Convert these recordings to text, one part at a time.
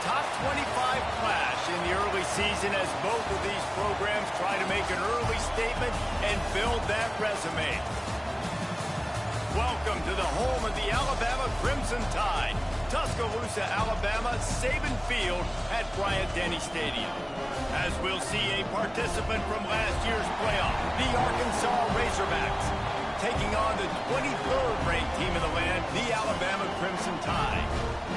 top 25 clash in the early season as both of these programs try to make an early statement and build that resume. Welcome to the home of the Alabama Crimson Tide. Tuscaloosa, Alabama, Saban Field at Bryant-Denny Stadium. As we'll see a participant from last year's playoff, the Arkansas Razorbacks, taking on the 23rd ranked team in the land, the Alabama Crimson Tide.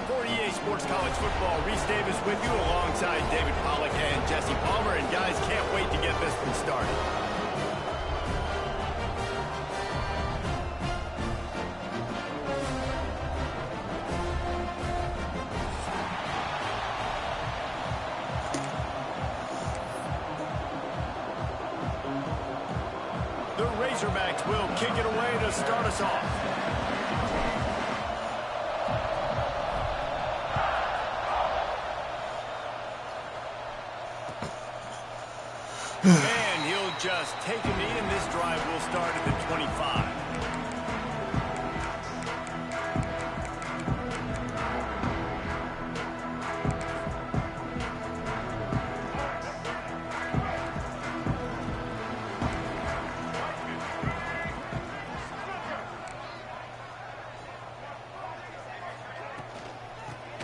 For EA Sports College Football, Reese Davis with you alongside David Pollack and Jesse Palmer. And guys, can't wait to get this one started. The Razorbacks will kick it away to start us off. And he'll just take a knee, and this drive will start at the 25.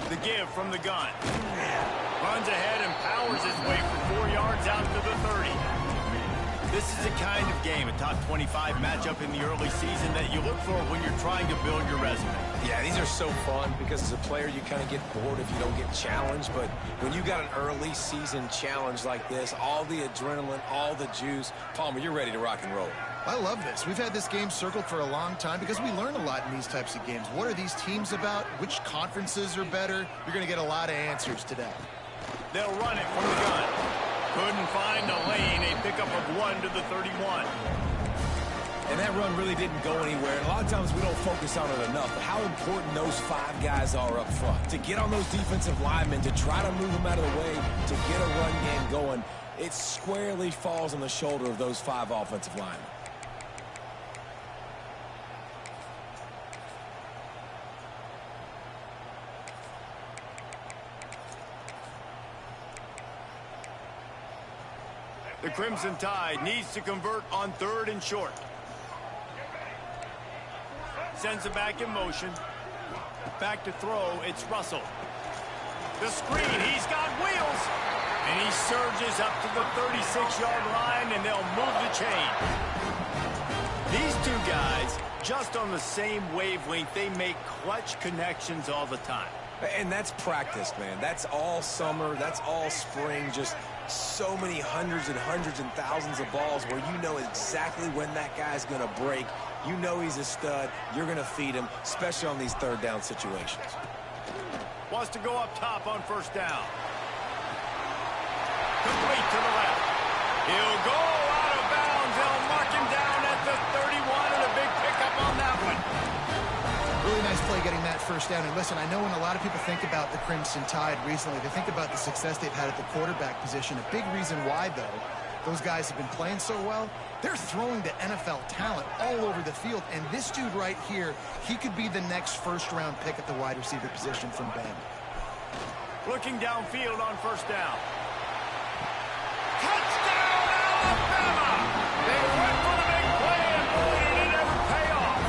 The give from the gun. Runs ahead and powers his way for 4 yards out to the 30. This is a kind of game, a top 25 matchup in the early season that you look for when you're trying to build your resume. Yeah, these are so fun because as a player you kind of get bored if you don't get challenged, but when you got an early season challenge like this, all the adrenaline, all the juice, Palmer, you're ready to rock and roll. I love this. We've had this game circled for a long time because we learn a lot in these types of games. What are these teams about? Which conferences are better? You're going to get a lot of answers today. They'll run it from the gun. Couldn't find a lane. A pickup of 1 to the 31. And that run really didn't go anywhere. And a lot of times we don't focus on it enough. But how important those 5 guys are up front. To get on those defensive linemen, to try to move them out of the way, to get a run game going, it squarely falls on the shoulder of those 5 offensive linemen. The Crimson Tide needs to convert on 3rd and short. Sends it back in motion. Back to throw, it's Russell. The screen, he's got wheels. And he surges up to the 36-yard line, and they'll move the chain. These 2 guys, just on the same wavelength, they make clutch connections all the time. And that's practice, man. That's all summer. That's all spring. Just so many hundreds and thousands of balls where you know exactly when that guy's going to break. You know he's a stud. You're going to feed him, especially on these 3rd down situations. Wants to go up top on 1st down. Complete to the left. He'll go out of bounds. They'll mark him down at the 31, and a big pickup on that one. Really nice play getting that 1st down. And listen, I know when a lot of people think about the Crimson Tide recently, they think about the success they've had at the quarterback position. A big reason why, though, those guys have been playing so well, they're throwing to NFL talent all over the field. And this dude right here, he could be the next 1st-round pick at the wide receiver position from Bama. Looking downfield on 1st down. Touchdown, Alabama! They went for the big play, and boy, did it ever pay off.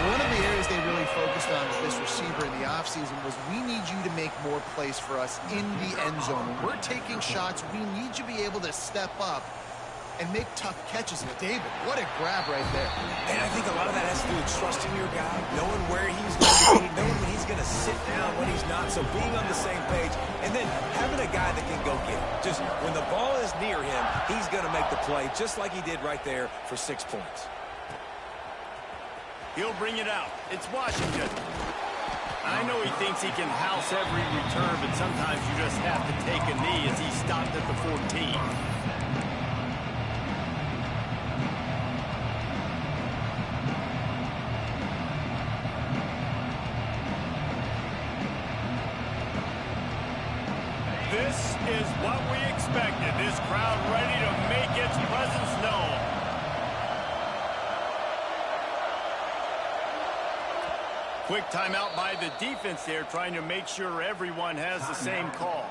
One of the areas they really focused on with this receiver in the offseason was we need you to make more plays for us in the end zone. When we're taking shots, we need you to be able to step up and make tough catches. And David, what a grab right there. And I think a lot of that has to do with trusting your guy, knowing where he's going to be, knowing when he's going to sit down, when he's not. So being on the same page, and then having a guy that can go get it. Just when the ball is near him, he's going to make the play, just like he did right there for 6 points. He'll bring it out. It's Washington. I know he thinks he can house every return, but sometimes you just have to take a knee as he stopped at the 14. This is what we expected. This crowd ready to make its presence known. Quick timeout by the defense there, trying to make sure everyone has the same call.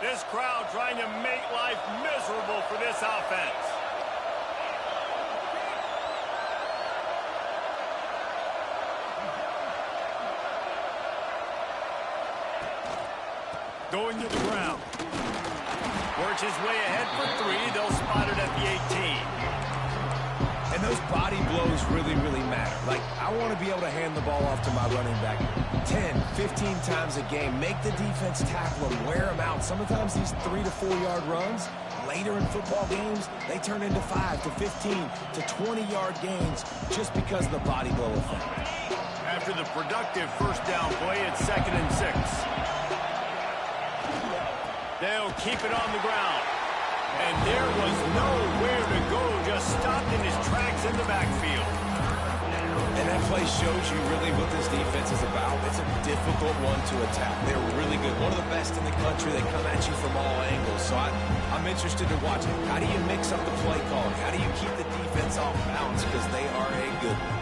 This crowd trying to make life miserable for this offense. Going to the ground. Works his way ahead for three. They'll spot it at the 18. And those body blows really, really matter. Like, I want to be able to hand the ball off to my running back 10, 15 times a game. Make the defense tackle them, wear them out. Sometimes these 3 to 4 yard runs, later in football games, they turn into 5 to 15 to 20-yard gains just because of the body blow effect. After the productive first down play, it's 2nd and 6. They'll keep it on the ground. And there was nowhere to go, just stopped in his tracks in the backfield. And that play shows you really what this defense is about. It's a difficult one to attack. They're really good. One of the best in the country. They come at you from all angles. So I'm interested in watching. How do you mix up the play calling? How do you keep the defense off balance? Because they are a good one.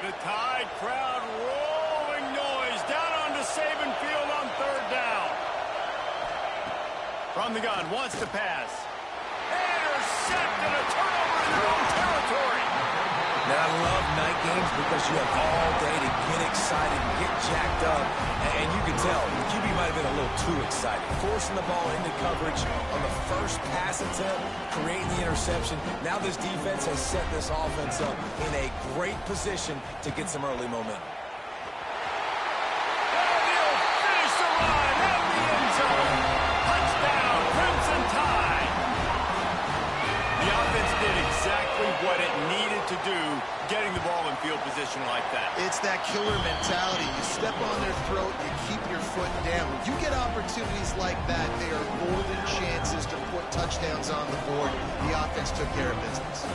The Tide crowd rolling noise down onto Saban Field on 3rd down. From the gun, wants to pass. Intercepted, a turnover in their own territory. Now, I love night games because you have all day to get excited and get jacked up. And you can tell, the QB might have been a little too excited. Forcing the ball into coverage on the first pass attempt, creating the interception. Now this defense has set this offense up in a great position to get some early momentum. And he'll finish the run at the end zone. Touchdown, Crimson Tide. The offense did exactly what it needed to do, getting the ball in field position like that. It's that killer mentality. You step on their throat, you keep your foot down. When you get opportunities like that, they are golden chances to put touchdowns on the board. The offense took care of business.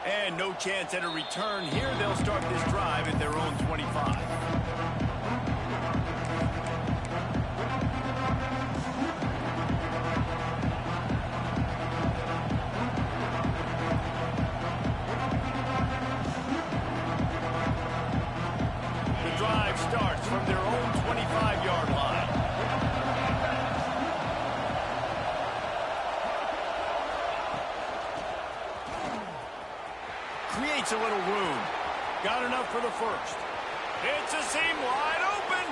And no chance at a return here. They'll start this drive at their own 25. The drive starts from their own 25-yard line. Creates a little room. Got enough for the first. It's a seam wide open.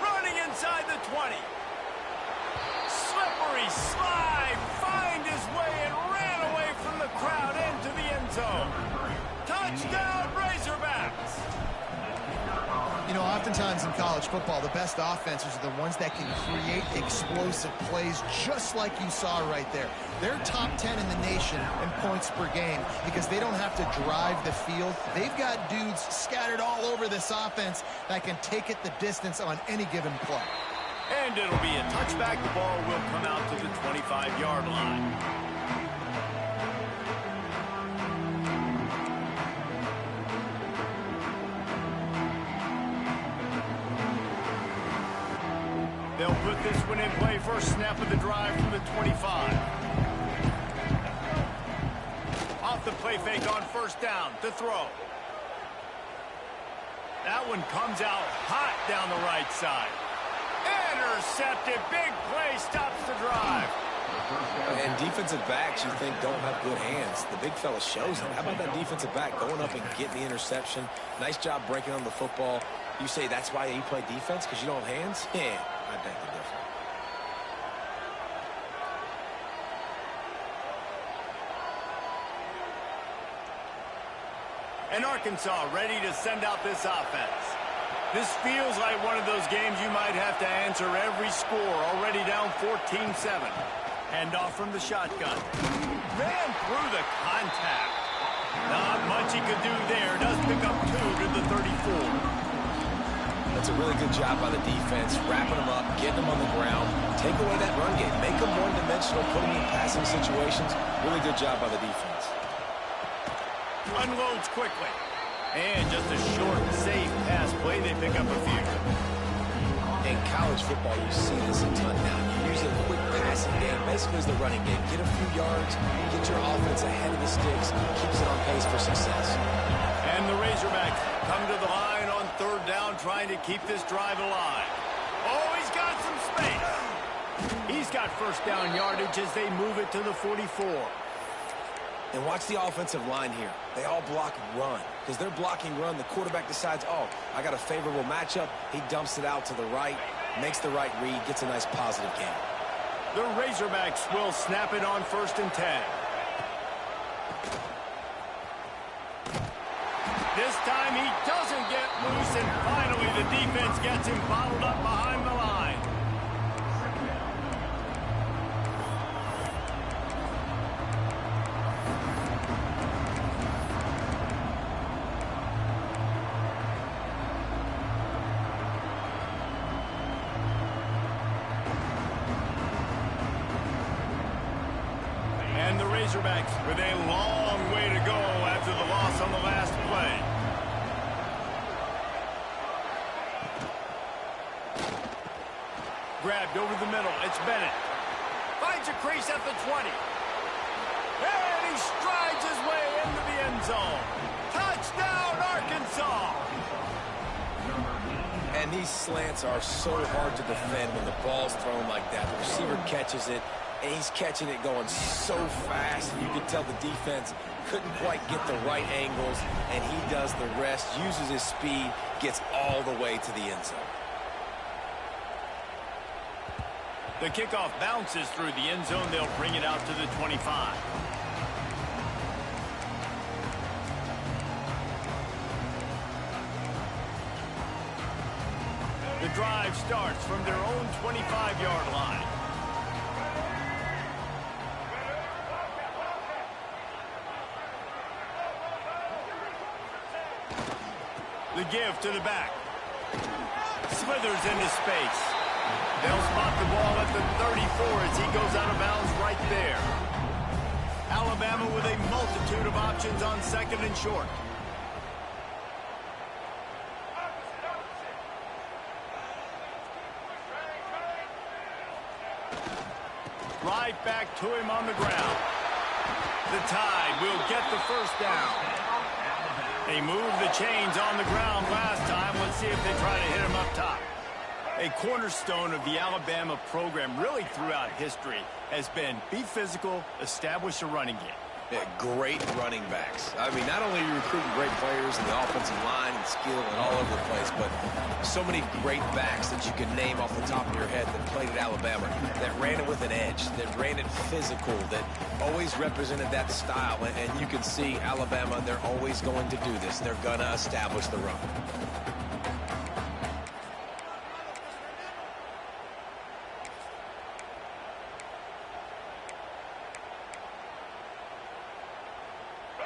Running inside the 20. Slippery slide. Find his way and ran away from the crowd into the end zone. Touchdown, Razorbacks. You know, oftentimes in college football, the best offenses are the ones that can create explosive plays just like you saw right there. They're top 10 in the nation in points per game because they don't have to drive the field. They've got dudes scattered all over this offense that can take it the distance on any given play. And it'll be a touchback. The ball will come out to the 25-yard line. They'll put this one in play. First snap of the drive from the 25. Off the play fake on first down to throw. That one comes out hot down the right side. Intercepted. Big play stops the drive. And defensive backs you think don't have good hands. The big fella shows it. How about that defensive back going up and getting the interception? Nice job breaking on the football. You say that's why you play defense because you don't have hands? Yeah, I beg to differ. And Arkansas ready to send out this offense. This feels like one of those games you might have to answer every score. Already down 14-7. Hand off from the shotgun. Ran through the contact. Not much he could do there. Does pick up 2 to the 34. That's a really good job by the defense, wrapping them up, getting them on the ground, take away that run game, make them one-dimensional, put them in passing situations. Really good job by the defense. Unloads quickly. And just a short, safe pass play. They pick up a few. In college football, you see this a ton now. You use a quick passing game, basically as the running game. Get a few yards, get your offense ahead of the sticks, keeps it on pace for success. And the Razorbacks come to the line on third down, trying to keep this drive alive. Oh, he's got some space. He's got first down yardage as they move it to the 44. And watch the offensive line here. They all block run. Because they're blocking run, the quarterback decides, oh, I got a favorable matchup. He dumps it out to the right, makes the right read, gets a nice positive gain. The Razorbacks will snap it on 1st and 10. This time he doesn't get loose, and finally the defense gets him bottled up behind the line. And the Razorbacks with a long way to go after the loss on the last play. Grabbed over the middle. It's Bennett. Finds a crease at the 20. And he strides his way into the end zone. Touchdown, Arkansas! And these slants are so hard to defend when the ball's thrown like that. The receiver catches it, and he's catching it going so fast. You can tell the defense couldn't quite get the right angles, and he does the rest, uses his speed, gets all the way to the end zone. The kickoff bounces through the end zone. They'll bring it out to the 25. The drive starts from their own 25-yard line. The give to the back. Slithers into space. They'll spot the ball at the 34 as he goes out of bounds right there. Alabama with a multitude of options on 2nd and short. Right back to him on the ground. The Tide will get the first down. They moved the chains on the ground last time. Let's see if they try to hit him up top. A cornerstone of the Alabama program really throughout history has been be physical, establish a running game. Yeah, great running backs. I mean, not only are you recruiting great players in the offensive line and skill and all over the place, but so many great backs that you can name off the top of your head that played at Alabama, that ran it with an edge, that ran it physical, that always represented that style. And you can see Alabama, they're always going to do this. They're going to establish the run.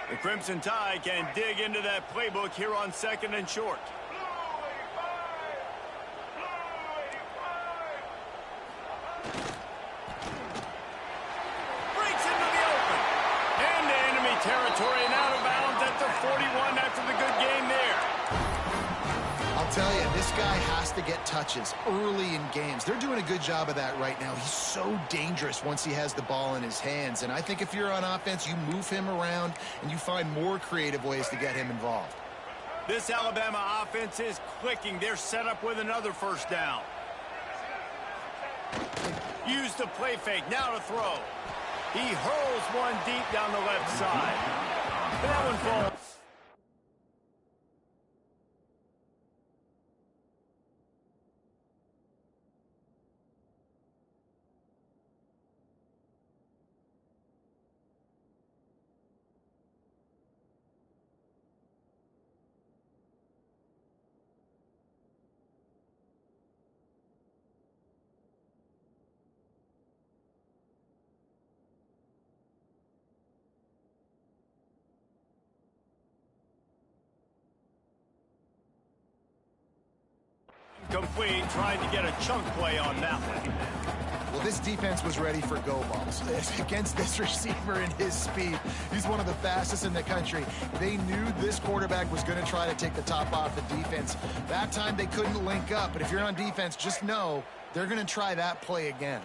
The Crimson Tide can dig into that playbook here on 2nd and short. Breaks into the open. Into enemy territory and out of bounds at the 41 after the good game there. I'll tell you, this guy has to get touches early in games. They're doing a good job of that right now. He's so dangerous once he has the ball in his hands. And I think if you're on offense, you move him around and you find more creative ways to get him involved. This Alabama offense is clicking. They're set up with another first down. Use the play fake. Now to throw. He hurls one deep down the left side. That one falls. complete, trying to get a chunk play on that one. Well, this defense was ready for go balls. Against this receiver and his speed, he's one of the fastest in the country. They knew this quarterback was going to try to take the top off the defense. That time they couldn't link up, but if you're on defense, just know they're going to try that play again.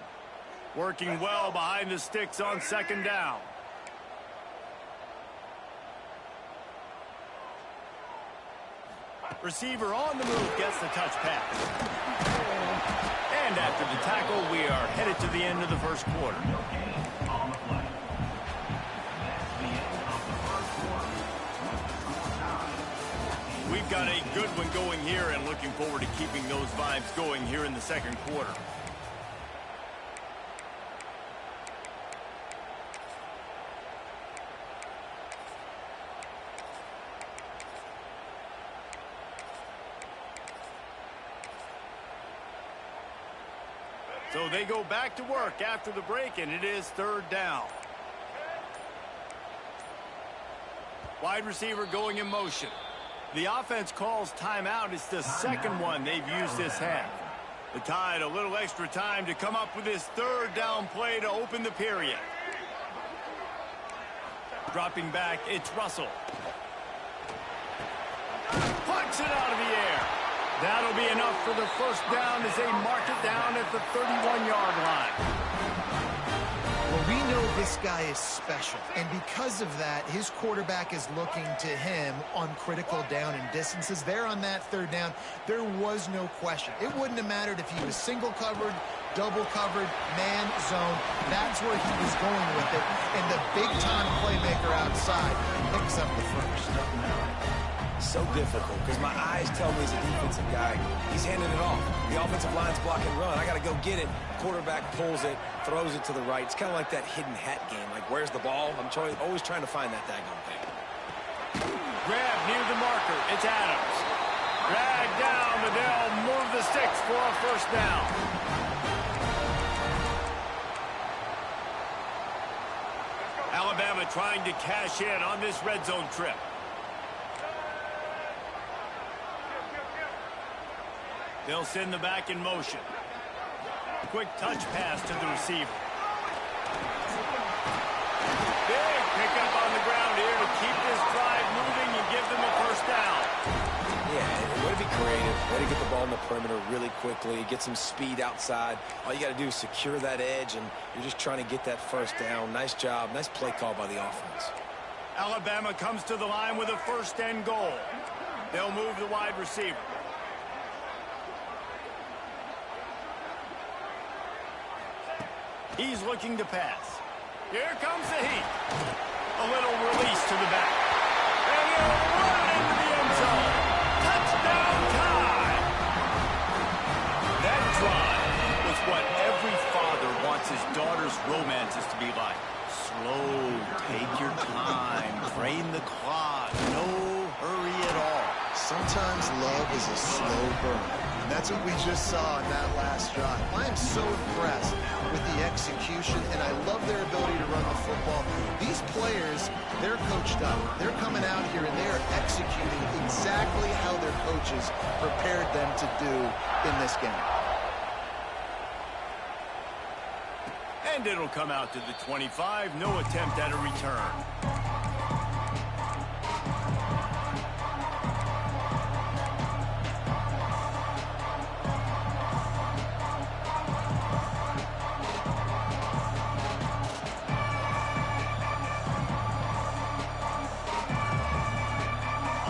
Working well behind the sticks on second down. Receiver on the move gets the touch pass. And after the tackle, we are headed to the end of the first quarter. We've got a good one going here and looking forward to keeping those vibes going here in the second quarter. So they go back to work after the break, and it is third down. Wide receiver going in motion. The offense calls timeout. It's the second one they've used this half. The Tide a little extra time to come up with this third down play to open the period. Dropping back, it's Russell. Punts it out of the air. That'll be enough for the first down as they mark it down at the 31-yard line. Well, we know this guy is special, and because of that, his quarterback is looking to him on critical down and distances. There on that third down, there was no question. It wouldn't have mattered if he was single covered, double covered, man zone. That's where he was going with it, and the big-time playmaker outside picks up the first. So difficult because my eyes tell me as a defensive guy, he's handing it off. The offensive line's block and run. I got to go get it. Quarterback pulls it, throws it to the right. It's kind of like that hidden hat game. Like, where's the ball? I'm always trying to find that daggone thing. Grab near the marker. It's Adams. Drag down, but they'll move the sticks for a first down. Alabama trying to cash in on this red zone trip. They'll send the back in motion. Quick touch pass to the receiver. Big pickup on the ground here to keep this drive moving and give them a first down. Yeah, way to be creative. Way to get the ball in the perimeter really quickly. Get some speed outside. All you got to do is secure that edge, and you're just trying to get that first down. Nice job. Nice play call by the offense. Alabama comes to the line with a first and goal. They'll move the wide receiver. He's looking to pass. Here comes the heat. A little release to the back. And he'll run into the end zone. Touchdown time. That drive was what every father wants his daughter's romances to be like. Slow, take your time, drain the clock, no hurry at all. Sometimes love is a slow burn. And that's what we just saw in that last drive. I am so impressed with the execution, and I love their ability to run the football. These players, they're coached up. They're coming out here, and they're executing exactly how their coaches prepared them to do in this game. And it'll come out to the 25. No attempt at a return.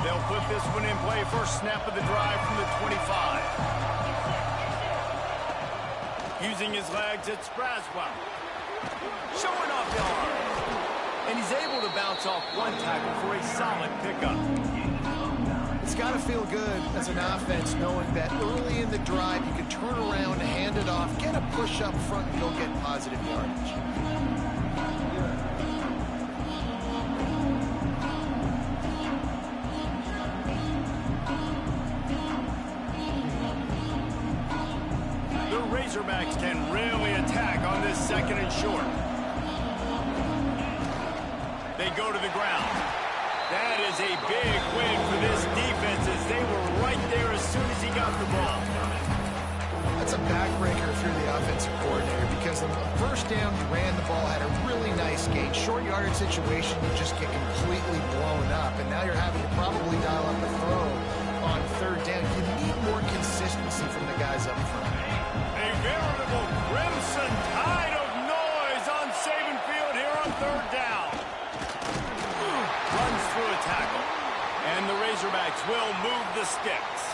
They'll put this one in play. First snap of the drive from the 25. Using his legs, it's Braswell. Showing off the arm. And he's able to bounce off one tackle for a solid pickup. It's got to feel good as an offense knowing that early in the drive you can turn around, hand it off, get a push up front, and go get positive yardage. Razorbacks can really attack on this second and short. They go to the ground. That is a big win for this defense as they were right there as soon as he got the ball. That's a backbreaker if you're the offensive coordinator, because the first down, you ran the ball, had a really nice gain. Short yardage situation, you just get completely blown up, and now you're having to probably dial up the throw on third down. You need more consistency from the guys up front. A veritable crimson tide of noise on Saban Field here on third down. Runs through a tackle, and the Razorbacks will move the sticks.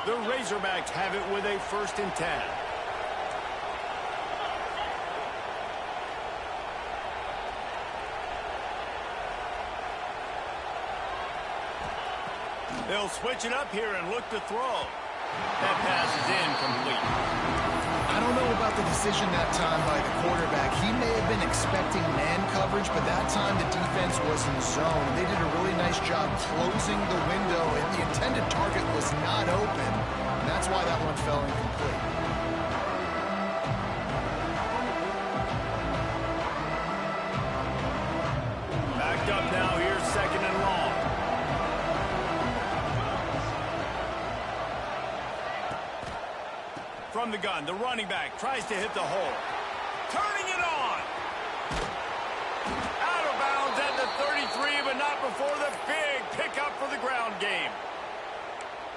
The Razorbacks have it with a 1st and 10. They'll switch it up here and look to throw. That pass is incomplete. I don't know about the decision that time by the quarterback. He may have been expecting man coverage, but that time the defense was in zone. They did a really nice job closing the window, and the intended target was not open. And that's why that one fell incomplete. Backed up now. Here's 2nd and long. From the gun, the running back tries to hit the hole. Turning it on. Out of bounds at the 33, but not before the big pickup for the ground game.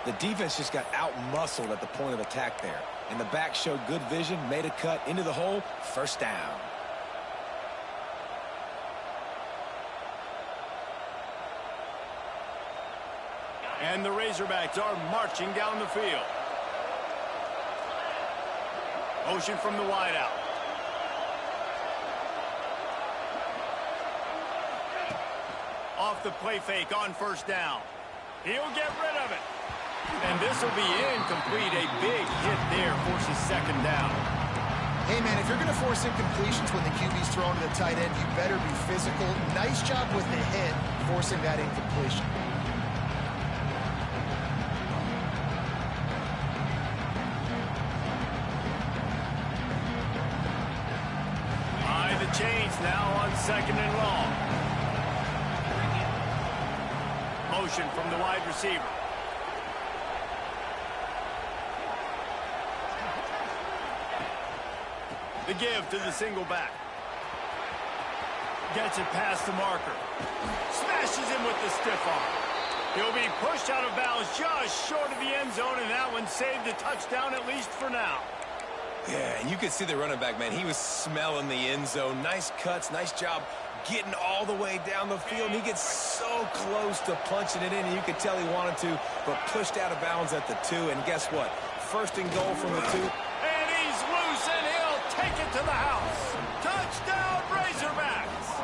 The defense just got out-muscled at the point of attack there. And the back showed good vision, made a cut into the hole, 1st down. And the Razorbacks are marching down the field. Motion from the wideout. Off the play fake on 1st down. He'll get rid of it. And this will be incomplete. A big hit there forces 2nd down. Hey, man, if you're going to force incompletions when the QB's thrown to the tight end, you better be physical. Nice job with the hit, forcing that incompletion. Chains now on 2nd and long. Motion from the wide receiver. The give to the single back. Gets it past the marker. Smashes him with the stiff arm. He'll be pushed out of bounds just short of the end zone, and that one saved a touchdown at least for now. Yeah, and you could see the running back, man. He was smelling the end zone. Nice cuts, nice job getting all the way down the field. And he gets so close to punching it in, and you could tell he wanted to, but pushed out of bounds at the 2. And guess what? 1st and goal from the 2. And he's loose, and he'll take it to the house. Touchdown, Razorbacks!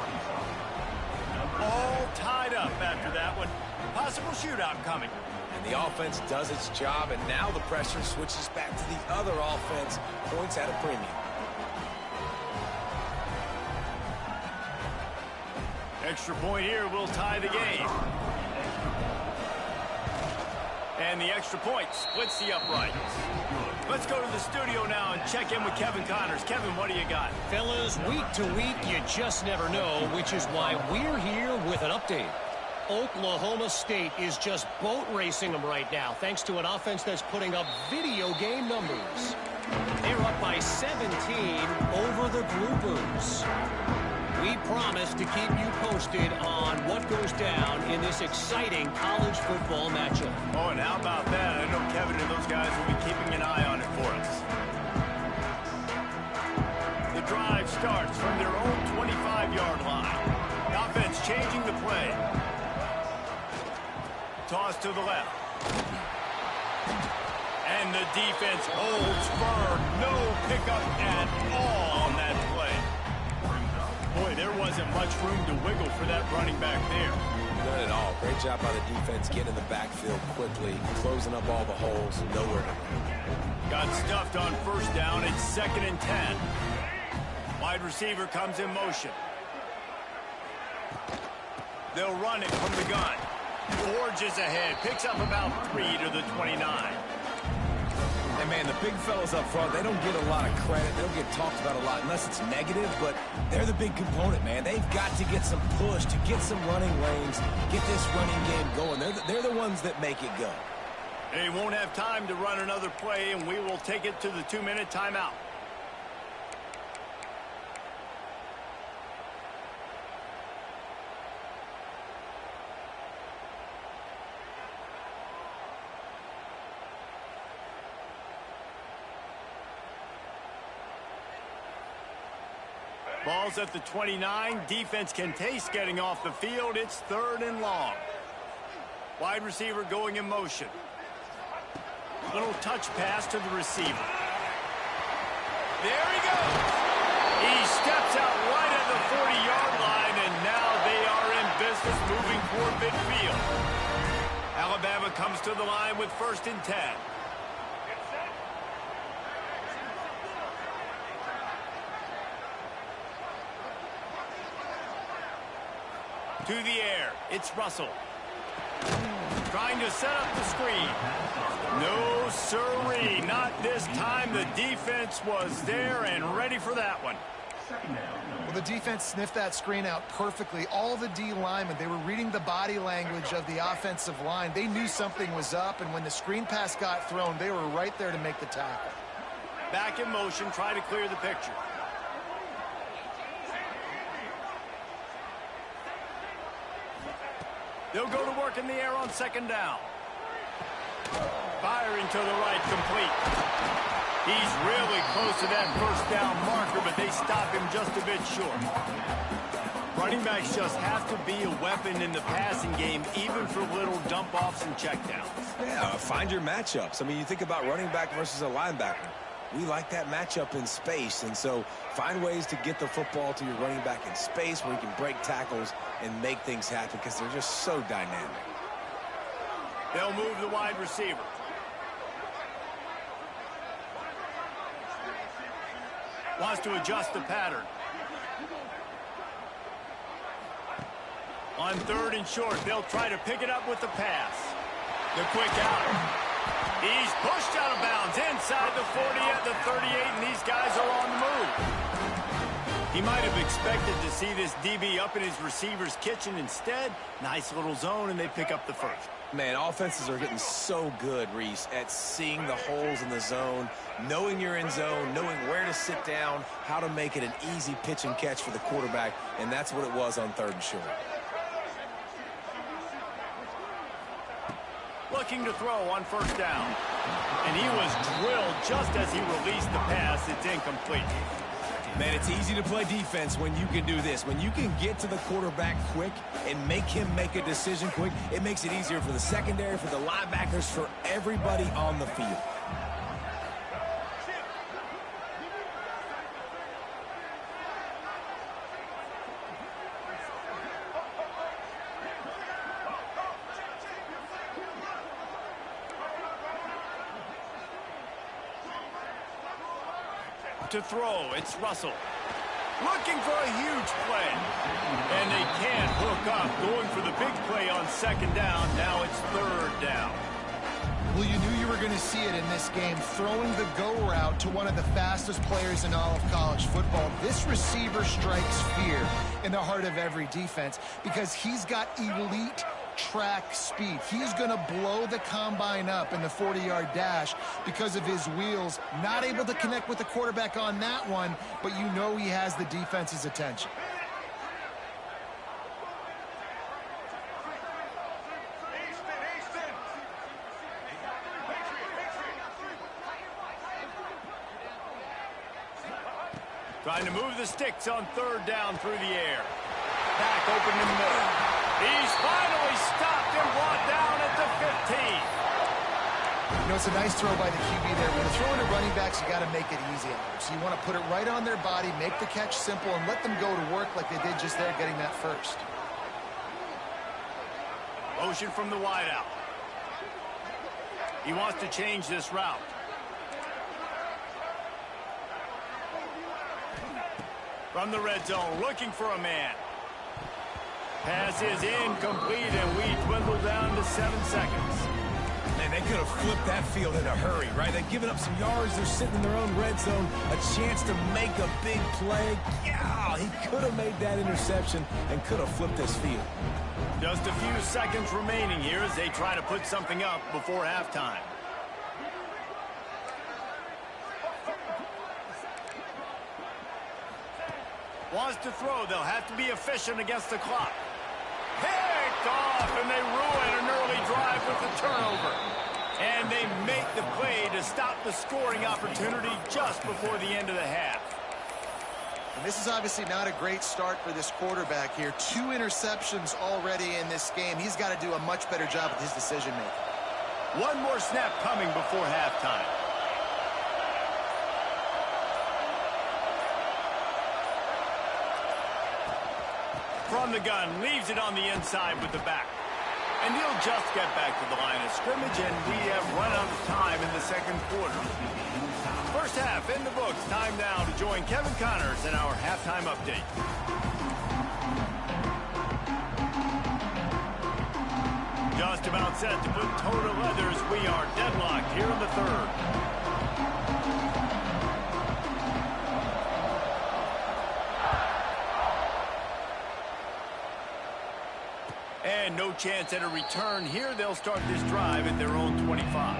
All tied up after that one. Possible shootout coming. And the offense does its job, and now the pressure switches back to the other offense. Points at a premium. Extra point here will tie the game. And the extra point splits the uprights. Let's go to the studio now and check in with Kevin Connors. Kevin, what do you got? Fellas, week to week, you just never know, which is why we're here with an update. Oklahoma State is just boat racing them right now, thanks to an offense that's putting up video game numbers. They're up by 17 over the Groupers. We promise to keep you posted on what goes down in this exciting college football matchup. Oh, and how about that? I know Kevin and those guys will be keeping an eye on it for us. The drive starts from their own 25-yard line. The offense changing the play. Toss to the left. And the defense holds firm. No pickup at all on that play. Boy, there wasn't much room to wiggle for that running back there. None at all. Great job by the defense getting in the backfield quickly, closing up all the holes, nowhere to run. Got stuffed on 1st down. It's 2nd and 10. Wide receiver comes in motion. They'll run it from the gun. Forges ahead. Picks up about 3 to the 29. And, man, the big fellas up front, they don't get a lot of credit. They don't get talked about a lot unless it's negative, but they're the big component, man. They've got to get some push, to get some running lanes, get this running game going. They're the ones that make it go. They won't have time to run another play, and we will take it to the 2-minute timeout. Ball's at the 29. Defense can taste getting off the field. It's 3rd and long. Wide receiver going in motion. Little touch pass to the receiver. There he goes. He steps out right at the 40-yard line, and now they are in business moving toward midfield. Alabama comes to the line with 1st and 10. To the air, it's Russell. Trying to set up the screen. No sirree, not this time. The defense was there and ready for that one. Well, the defense sniffed that screen out perfectly. All the D linemen, they were reading the body language of the offensive line. They knew something was up, and when the screen pass got thrown, they were right there to make the tackle. Back in motion, try to clear the picture. They'll go to work in the air on 2nd down. Firing to the right, complete. He's really close to that 1st down marker, but they stop him just a bit short. Running backs just have to be a weapon in the passing game, even for little dump-offs and checkdowns. Yeah, find your matchups. I mean, you think about running back versus a linebacker. We like that matchup in space, and so find ways to get the football to your running back in space where you can break tackles and make things happen because they're just so dynamic. They'll move the wide receiver. Wants to adjust the pattern. On 3rd and short, they'll try to pick it up with the pass. The quick out. He's pushed out of bounds inside the 40 at the 38, and these guys are on the move. He might have expected to see this DB up in his receiver's kitchen. Instead, nice little zone, and they pick up the 1st. Man, offenses are getting so good, Reese, at seeing the holes in the zone, knowing you're in zone, knowing where to sit down, how to make it an easy pitch and catch for the quarterback, and that's what it was on 3rd and short. Looking to throw on 1st down. And he was drilled just as he released the pass. It's incomplete. Man, it's easy to play defense when you can do this. When you can get to the quarterback quick and make him make a decision quick, it makes it easier for the secondary, for the linebackers, for everybody on the field. To throw, it's Russell. Looking for a huge play. And they can't hook up. Going for the big play on 2nd down. Now it's 3rd down. Well, you knew you were going to see it in this game, throwing the go route to one of the fastest players in all of college football. This receiver strikes fear in the heart of every defense because he's got elite track speed. He's going to blow the combine up in the 40-yard dash because of his wheels. Not able to connect with the quarterback on that one, but you know he has the defense's attention. Trying to move the sticks on 3rd down through the air. Back open in the middle. He's finally stopped and brought down at the 15. You know, it's a nice throw by the QB there. When you're throwing to running backs, you got to make it easy on them. So you want to put it right on their body, make the catch simple, and let them go to work like they did just there getting that 1st. Motion from the wideout. He wants to change this route. From the red zone, looking for a man. Pass is incomplete, and we dwindle down to 7 seconds. And they could have flipped that field in a hurry, right? They've given up some yards. They're sitting in their own red zone. A chance to make a big play. Yeah, he could have made that interception and could have flipped this field. Just a few seconds remaining here as they try to put something up before halftime. Wants to throw. They'll have to be efficient against the clock. Picked off, and they ruin an early drive with the turnover. And they make the play to stop the scoring opportunity just before the end of the half. And this is obviously not a great start for this quarterback here. 2 interceptions already in this game. He's got to do a much better job with his decision-making. One more snap coming before halftime. From the gun, leaves it on the inside with the back. And he'll just get back to the line of scrimmage, and we have run out of time in the second quarter. First half in the books. Time now to join Kevin Connors in our halftime update. Just about set to put toe to leathers. We are deadlocked here in the third. And no chance at a return here. They'll start this drive at their own 25.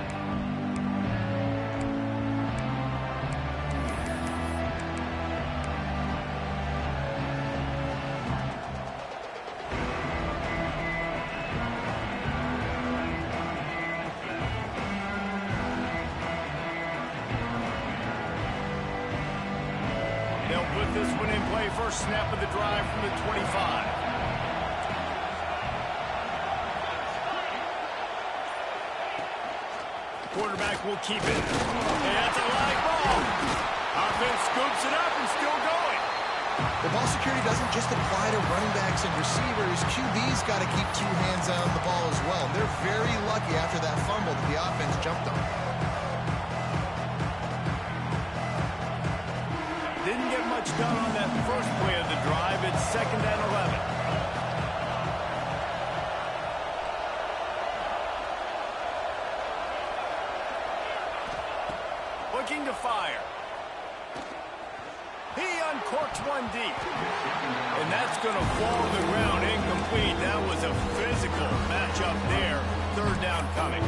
They'll put this one in play. First snap of the drive from the 25. Quarterback will keep it. And that's a live ball. Offense scoops it up and still going. The ball security doesn't just apply to running backs and receivers. QB's got to keep 2 hands on the ball as well. They're very lucky after that fumble that the offense jumped on. Didn't get much done on that first play of the drive. It's 2nd and 11. Looking to fire. He uncorks one deep. And that's going to fall to the ground incomplete. That was a physical matchup there. 3rd down coming.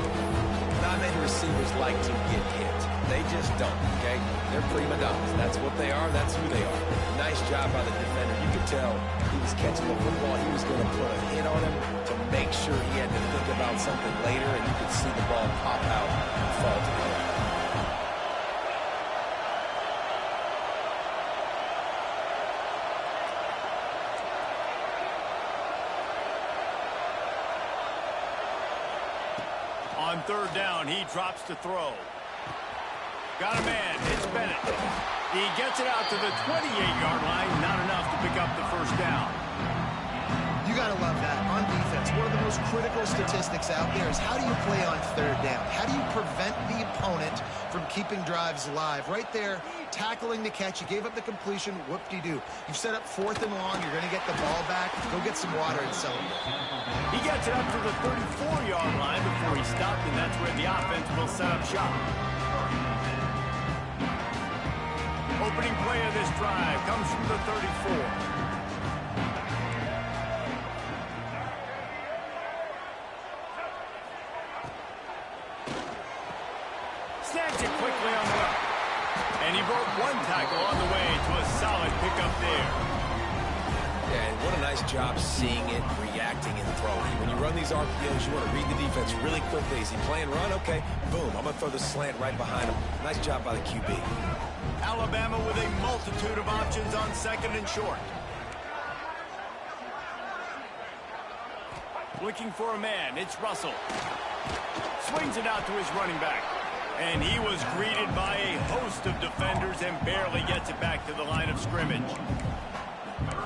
Not many receivers like to get hit. They just don't, okay? They're prima donnas. That's what they are. That's who they are. Nice job by the defender. You could tell he was catching the football. He was going to put a hit on him to make sure he had to think about something later, and you could see the ball pop out and fall to the ground. On 3rd down, he drops to throw. Got a man. It's Bennett. He gets it out to the 28-yard line. Not enough to pick up the first down. You got to love that. On defense, one of the most critical statistics out there is how do you play on 3rd down? How do you prevent the opponent from keeping drives alive? Right there, tackling the catch. You gave up the completion. Whoop-de-doo. You've set up 4th and long. You're going to get the ball back. Go get some water and celebrate. He gets it up to the 34-yard line before he stopped, and that's where the offense will set up shop. Opening play of this drive comes from the 34. Snags it quickly on the left. And he broke one tackle on the way to a solid pickup there. Yeah, and what a nice job seeing it, reacting, and throwing. When you run these RPOs, you want to read the defense really quickly. Is he playing run? Okay, boom. I'm going to throw the slant right behind him. Nice job by the QB. Alabama with a multitude of options on 2nd and short. Looking for a man. It's Russell. Swings it out to his running back. And he was greeted by a host of defenders and barely gets it back to the line of scrimmage.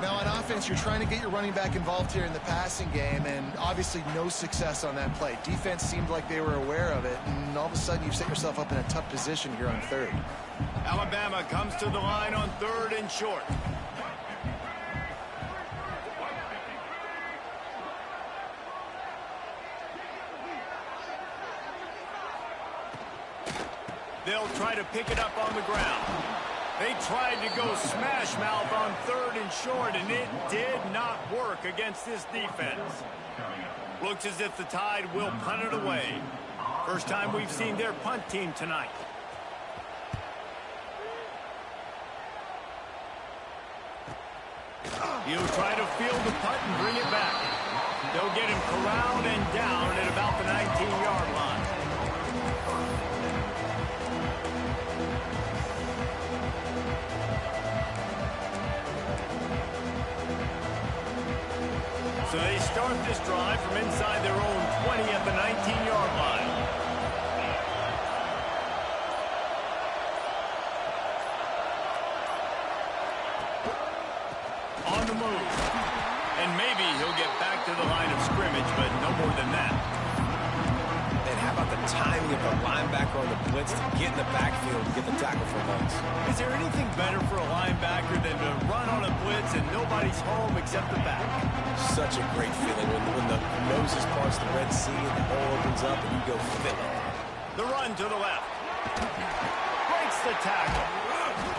Now, on offense, you're trying to get your running back involved here in the passing game, and obviously no success on that play. Defense seemed like they were aware of it, and all of a sudden you've set yourself up in a tough position here on 3rd. Alabama comes to the line on 3rd and short. They'll try to pick it up on the ground. They tried to go smash mouth on 3rd and short, and it did not work against this defense. Looks as if the Tide will punt it away. First time we've seen their punt team tonight. He'll try to field the punt and bring it back. They'll get him corralled and down at about the 19-yard line. So they start this drive from inside their own 20 at the 19-yard line. On the move. And maybe he'll get back to the line of scrimmage, but no more than that. And how about the timing of the linebacker on the blitz to get in the backfield and get the tackle for loss? Is there anything better for a linebacker than to run on a blitz and nobody's home except the back? Such a great feeling when the noses parts the Red Sea and the hole opens up and you go fill it. The run to the left. Breaks the tackle.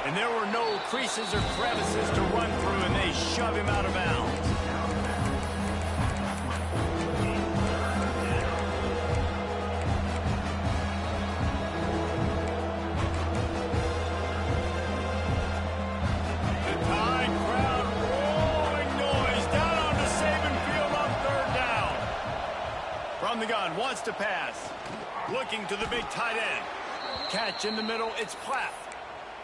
And there were no creases or crevices to run through, and they shove him out of bounds. The Tide crowd rolling noise down onto Saban Field on 3rd down. From the gun, wants to pass. Looking to the big tight end. Catch in the middle, it's Platt.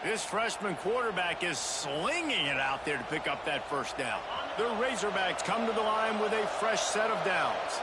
This freshman quarterback is slinging it out there to pick up that first down. The Razorbacks come to the line with a fresh set of downs.